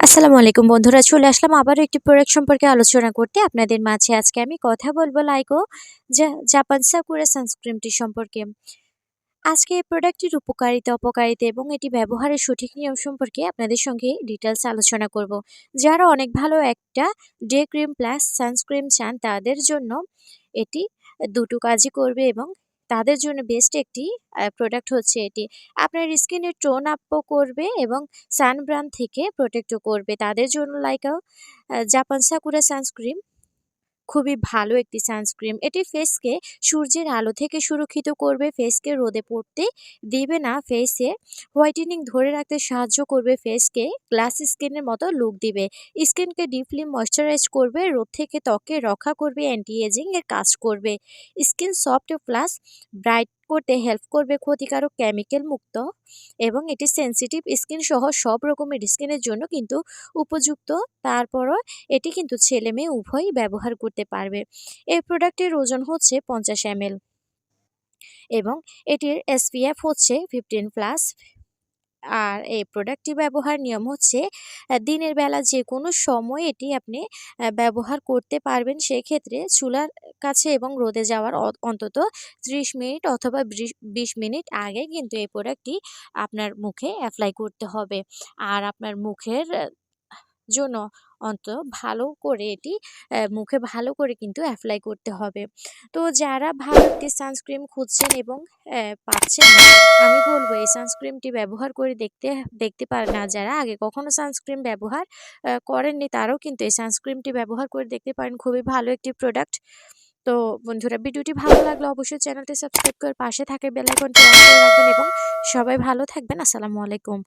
আসসালামু আলাইকুম বন্ধুরা, চলে আসলাম আবারও একটি প্রোডাক্ট সম্পর্কে আলোচনা করতে আপনাদের মাঝে। আজকে আমি কথা বলবো লাইকো জাপান সাকুরা সানস্ক্রিনটি সম্পর্কে। আজকে এই প্রোডাক্টটির উপকারিতা, অপকারিতা এবং এটি ব্যবহারের সঠিক নিয়ম সম্পর্কে আপনাদের সঙ্গে ডিটেলস আলোচনা করব। যারা অনেক ভালো একটা ডে ক্রিম প্লাস সানস্ক্রিন চান তাদের জন্য এটি দুটো কাজই করবে এবং তাদের জন্য বেস্ট একটি প্রোডাক্ট হচ্ছে এটি। আপনার স্কিনের টোন আপও করবে এবং সানব্রান থেকে প্রোটেক্টও করবে। তাদের জন্য লাইকা জাপান সাকুরা সানস্ক্রিন খুবই ভালো একটি সানস্ক্রিন। এটি ফেসকে সূর্যের আলো থেকে সুরক্ষিত করবে, ফেসকে রোদে পড়তে দিবে না, ফেসে হোয়াইটেনিং ধরে রাখতে সাহায্য করবে, ফেসকে গ্লাস স্কিনের মতো লুক দিবে, স্কিনকে ডিপলি ময়শ্চারাইজ করবে, রোদ থেকে ত্বকে রক্ষা করবে, অ্যান্টি এজিং এর কাজ করবে, স্কিন সফট প্লাস ব্রাইট করতে হেল্প করবে, ক্ষতিকারক কেমিক্যাল মুক্ত এবং এটি সেনসিটিভ স্কিন সহ সব রকমের স্কিনের জন্য কিন্তু উপযুক্ত। তারপরও এটি কিন্তু ছেলে মেয়ে উভয়ই ব্যবহার করতে পারবে। এই প্রোডাক্টের ওজন হচ্ছে 50 ml এবং এটির SPF হচ্ছে 15+। আর এই প্রোডাক্টটি ব্যবহার নিয়ম হচ্ছে দিনের বেলা যে কোনো সময় এটি আপনি ব্যবহার করতে পারবেন। সেক্ষেত্রে চুলার কাছে এবং রোদে যাওয়ার অন্তত 30 মিনিট অথবা 20 মিনিট আগে কিন্তু এই প্রোডাক্টটি আপনার মুখে অ্যাপ্লাই করতে হবে। আর আপনার মুখের জন্য ভালো করে এটি মুখে ভালো করে কিন্তু অ্যাপ্লাই করতে হবে। তো যারা ভালো একটি সানস্ক্রিন খুঁজছেন এবং পাচ্ছেন না, আমি বলবো এই সানস্ক্রিনটি ব্যবহার করে দেখতে পারেন। না যারা আগে কখনো সানস্ক্রিন ব্যবহার করেননি তারাও কিন্তু এই সানস্ক্রিনটি ব্যবহার করে দেখতে পারেন। খুবই ভালো একটি প্রোডাক্ট। তো বন্ধুরা, ভিডিওটি ভালো লাগলে অবশ্যই চ্যানেলটি সাবস্ক্রাইব করে পাশে থাকা বেল আইকনটি অন করে রাখবেন এবং সবাই ভালো থাকবেন। আসসালামু আলাইকুম।